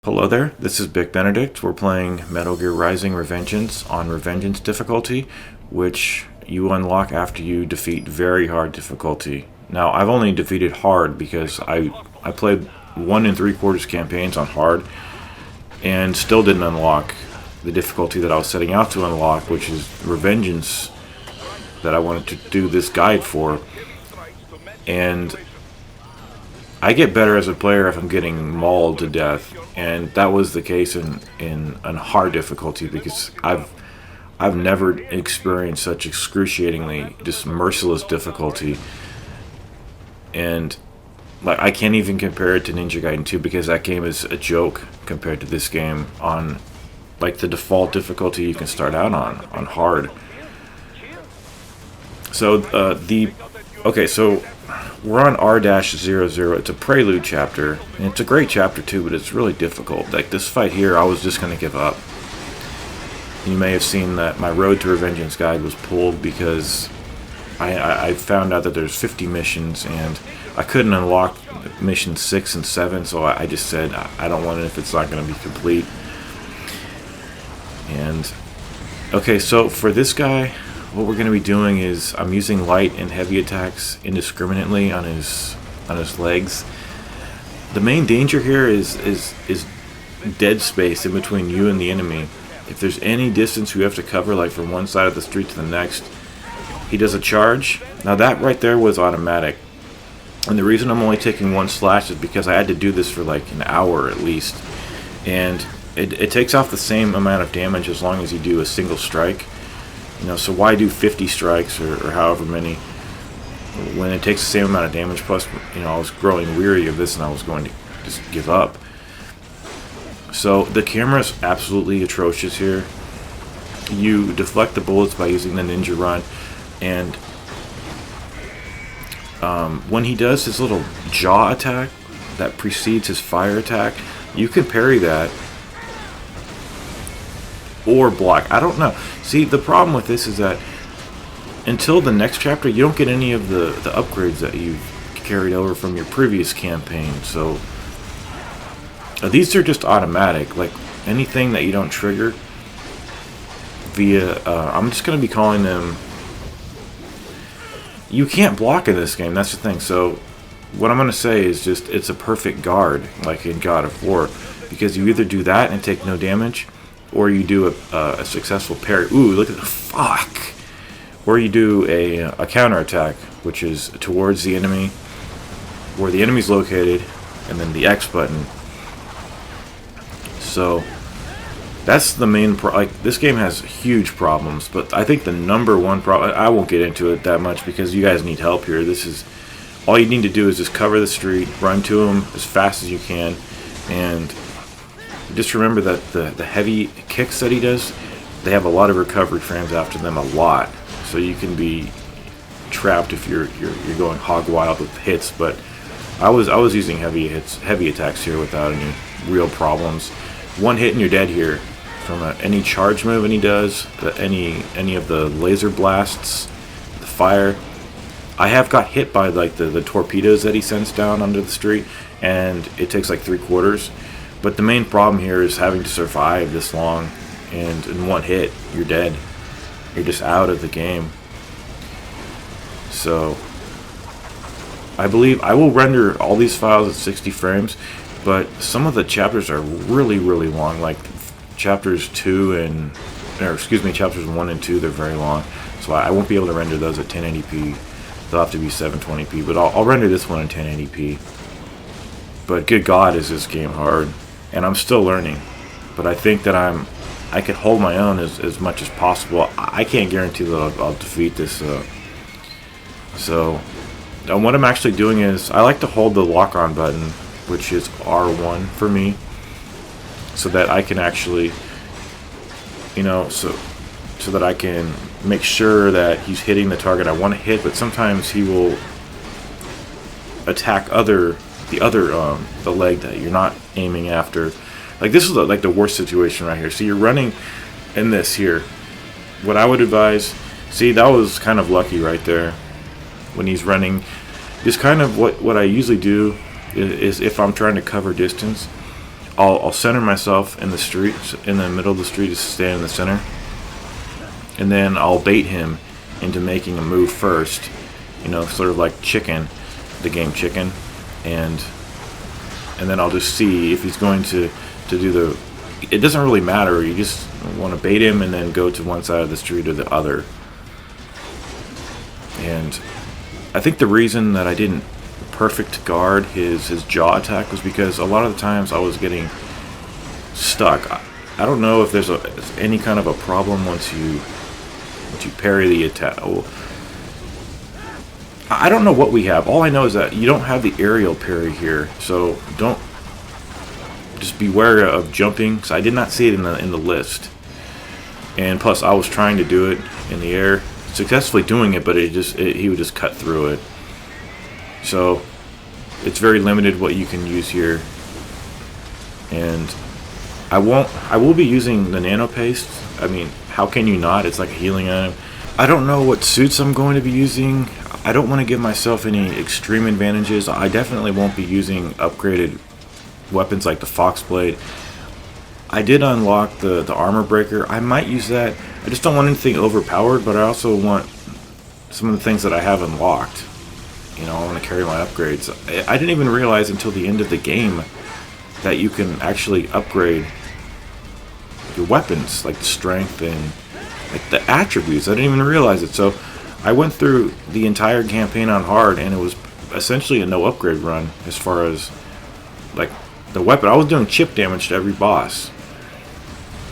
Hello there, this is Big Benedict. We're playing Metal Gear Rising Revengeance on Revengeance difficulty, which you unlock after you defeat very hard difficulty. Now, I've only defeated hard because I played 1 3/4 campaigns on hard and still didn't unlock the difficulty that I was setting out to unlock, which is Revengeance, that I wanted to do this guide for. And I get better as a player if I'm getting mauled to death, and that was the case in hard difficulty because I've never experienced such excruciatingly just merciless difficulty. And like, I can't even compare it to Ninja Gaiden 2 because that game is a joke compared to this game on like the default difficulty you can start out on hard. So so we're on R-00. It's a prelude chapter, and it's a great chapter too, but it's really difficult. Like this fight here, I was just going to give up. You may have seen that my Road to Revengeance guide was pulled because I found out that there's 50 missions, and I couldn't unlock missions 6 and 7, so I just said I don't want it if it's not going to be complete. And okay, so for this guy, what we're going to be doing is I'm using light and heavy attacks indiscriminately on his legs. The main danger here is dead space in between you and the enemy. If there's any distance you have to cover, like from one side of the street to the next, he does a charge. Now that right there was automatic. And the reason I'm only taking one slash is because I had to do this for like an hour at least. And it takes off the same amount of damage as long as you do a single strike. You know, so why do 50 strikes or however many when it takes the same amount of damage? Plus, you know, I was growing weary of this and I was going to just give up. So the camera's absolutely atrocious here. You deflect the bullets by using the ninja run, and when he does his little jaw attack that precedes his fire attack, you can parry that or block. I don't know. See, the problem with this is that until the next chapter, you don't get any of the upgrades that you've carried over from your previous campaign. So these are just automatic. Like anything that you don't trigger via, I'm just going to be calling them. You can't block in this game. That's the thing. So what I'm going to say is just it's a perfect guard, like in God of War, because you either do that and take no damage, or you do a successful parry. Ooh, look at the fuck! Or you do a counterattack, which is towards the enemy, where the enemy's located, and then the X button. So that's the main like this game has huge problems, but I think the number one problem, I won't get into it that much because you guys need help here. This is all you need to do is just cover the street, run to him as fast as you can, and just remember that the heavy kicks that he does, they have a lot of recovery frames after them, a lot. So you can be trapped if you're going hog wild with hits. But I was using heavy attacks here without any real problems. One hit and you're dead here from any charge move, and he does any of the laser blasts, the fire. I have got hit by like the torpedoes that he sends down under the street, and it takes like 3/4. But the main problem here is having to survive this long, and in one hit, you're dead. You're just out of the game. So, I believe I will render all these files at 60 frames, but some of the chapters are really, really long. Like chapters 1 and 2, they're very long. So I won't be able to render those at 1080p. They'll have to be 720p, but I'll render this one in 1080p. But good God, is this game hard. And I'm still learning, but I think that I could hold my own as much as possible. I can't guarantee that I'll defeat this. So what I'm actually doing is I like to hold the lock-on button, which is R1 for me, so that I can actually, you know, so that I can make sure that he's hitting the target I want to hit. But sometimes he will attack the leg that you're not aiming after. Like this is like the worst situation right here. So you're running in this here. What I would advise, see, that was kind of lucky right there when he's running. Is kind of what I usually do is if I'm trying to cover distance, I'll center myself in the street, in the middle of the street, just stand in the center, and then I'll bait him into making a move first, you know, sort of like chicken, the game chicken, and then I'll just see if he's going to do the. It doesn't really matter. You just want to bait him and then go to one side of the street or the other. And I think the reason that I didn't perfect guard his jaw attack was because a lot of the times I was getting stuck. I don't know if there's any kind of a problem once you parry the attack. I don't know what we have. All I know is that you don't have the aerial parry here, so don't. Just beware of jumping, because I did not see it in the list. And plus, I was trying to do it in the air, successfully doing it, but he would just cut through it. So it's very limited what you can use here. And I will be using the nano paste. I mean, how can you not? It's like a healing item. I don't know what suits I'm going to be using. I don't want to give myself any extreme advantages. I definitely won't be using upgraded weapons like the Fox Blade. I did unlock the armor breaker. I might use that. I just don't want anything overpowered, but I also want some of the things that I have unlocked. You know, I want to carry my upgrades. I didn't even realize until the end of the game that you can actually upgrade your weapons, like the strength and like the attributes. I didn't even realize it. So I went through the entire campaign on hard, and it was essentially a no upgrade run as far as like the weapon. I was doing chip damage to every boss,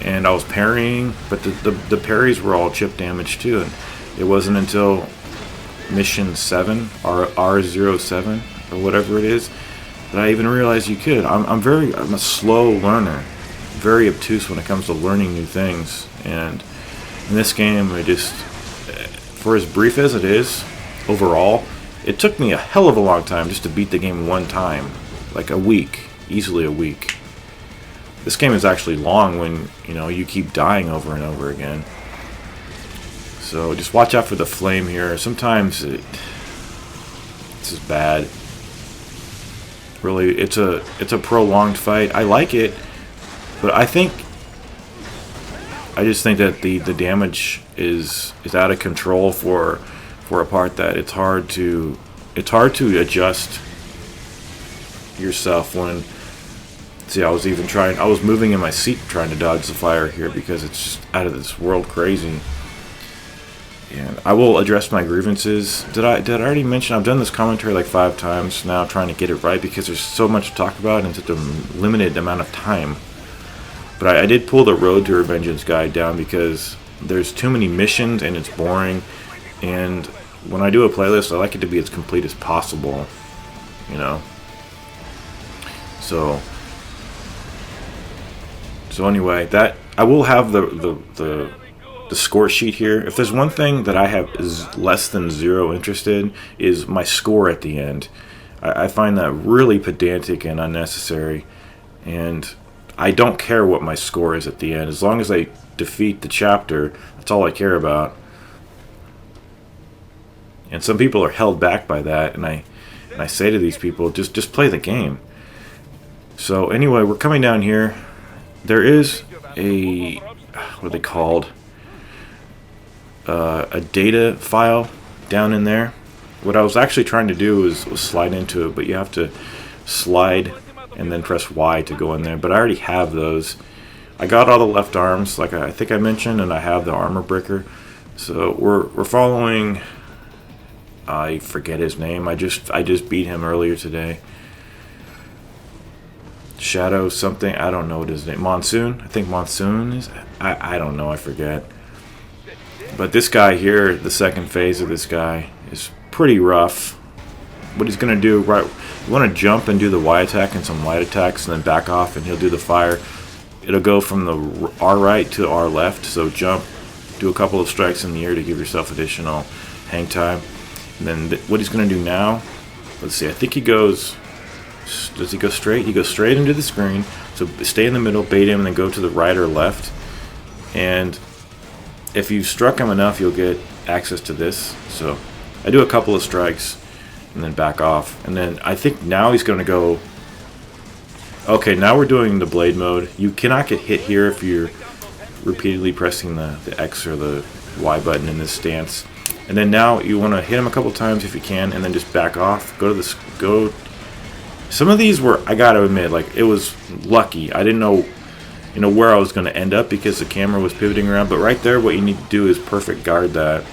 and I was parrying, but the parries were all chip damage too. And it wasn't until mission 7 or R-07 or whatever it is that I even realized you could. I'm a slow learner, very obtuse when it comes to learning new things, and in this game, it just, for as brief as it is overall, it took me a hell of a long time just to beat the game one time, like a week. Easily a week. This game is actually long when, you know, you keep dying over and over again. So just watch out for the flame here. Sometimes this is bad. Really, it's a prolonged fight. I like it, but I just think that the damage is out of control for a part that it's hard to adjust yourself when. See, I was moving in my seat trying to dodge the fire here because it's just out of this world crazy. And I will address my grievances. Did I already mention I've done this commentary like 5 times now, trying to get it right because there's so much to talk about in such a limited amount of time. But I did pull the Road to Revengeance guide down because there's too many missions and it's boring. And when I do a playlist, I like it to be as complete as possible, you know. So anyway, that I will have the score sheet here. If there's one thing that I have is less than 0 interest in, is my score at the end. I find that really pedantic and unnecessary, and I don't care what my score is at the end. As long as I defeat the chapter, that's all I care about. And some people are held back by that, and I say to these people, just play the game. So anyway, we're coming down here. There is what are they called? A data file down in there. What I was actually trying to do was slide into it, but you have to slide and then press Y to go in there. But I already have those. I got all the left arms, like I think I mentioned, and I have the armor breaker. So we're following. I forget his name. I just beat him earlier today. Shadow something, I don't know what his name. Monsoon, I think Monsoon is. I don't know, I forget. But this guy here, the second phase of this guy, is pretty rough. What he's gonna do, right? You want to jump and do the Y attack and some light attacks, and then back off, and he'll do the fire. It'll go from the R right to R left. So jump, do a couple of strikes in the air to give yourself additional hang time. And then what he's gonna do now? Let's see. I think he goes. Does he go straight? He goes straight into the screen. So stay in the middle, bait him, and then go to the right or left. And if you struck him enough, you'll get access to this. So I do a couple of strikes and then back off. And then I think now he's going to go Okay, now we're doing the blade mode. You cannot get hit here if you're repeatedly pressing the X or the Y button in this stance. And then now you want to hit him a couple times if you can, and then just back off. Go to this. Go. Some of these were, I gotta admit, like, it was lucky. I didn't know, where I was going to end up because the camera was pivoting around. But right there, what you need to do is perfect guard that,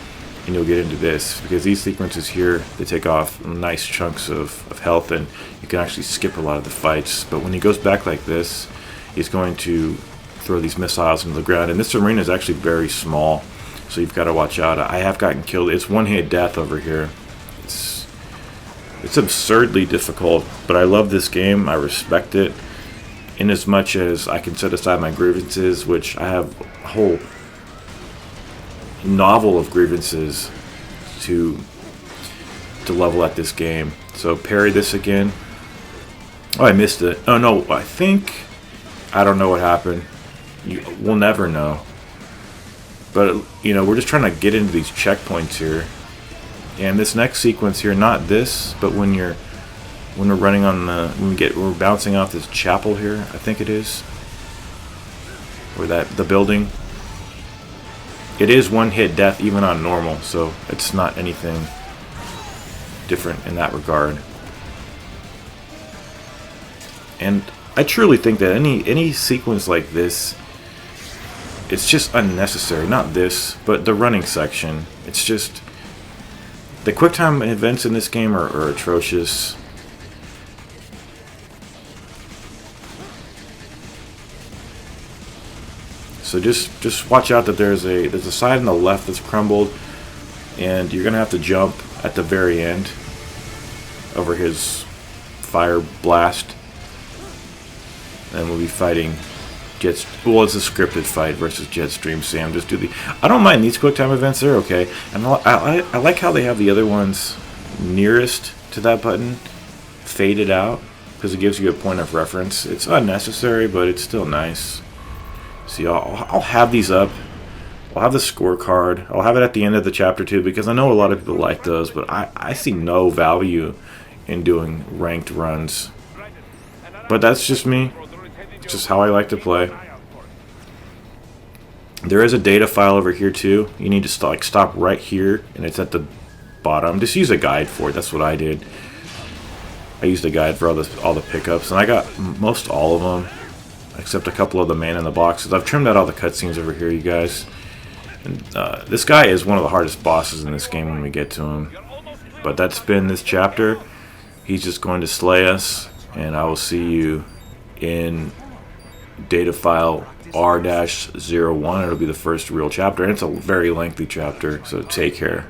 and you'll get into this, because these sequences here, they take off nice chunks of health, and you can actually skip a lot of the fights. But when he goes back like this, he's going to throw these missiles into the ground, and this arena is actually very small, so you've got to watch out. I have gotten killed. It's one-hit death over here. It's absurdly difficult, but I love this game. I respect it, in as much as I can set aside my grievances, which I have a whole novel of grievances to level at this game. So parry this again. Oh, I missed it. Oh no, I don't know what happened. We'll never know. But we're just trying to get into these checkpoints here. And this next sequence here, not this, but when we're running on we're bouncing off this chapel here, I think it is, or the building. It is one-hit death even on normal, so it's not anything different in that regard. And I truly think that any sequence like this, it's just unnecessary. Not this, but the running section. It's just, the QuickTime events in this game are atrocious. So just watch out that there's a side on the left that's crumbled, and you're gonna have to jump at the very end over his fire blast. And we'll be fighting Jets. Well, it's a scripted fight versus Jetstream Sam. I don't mind these QuickTime events. They're okay. And I like how they have the other ones nearest to that button faded out, because it gives you a point of reference. It's unnecessary, but it's still nice. See, I'll have these up. I'll have the scorecard. I'll have it at the end of the chapter too, because I know a lot of people like those, but I see no value in doing ranked runs. But that's just me. It's just how I like to play. There is a data file over here too. You need to stop right here, and it's at the bottom. Just use a guide for it. That's what I did. I used a guide for all the pickups, and I got most all of them, except a couple of the man in the boxes. I've trimmed out all the cutscenes over here, you guys. And this guy is one of the hardest bosses in this game when we get to him. But that's been this chapter. He's just going to slay us, and I will see you in data file R-01. It'll be the first real chapter, and it's a very lengthy chapter, so take care.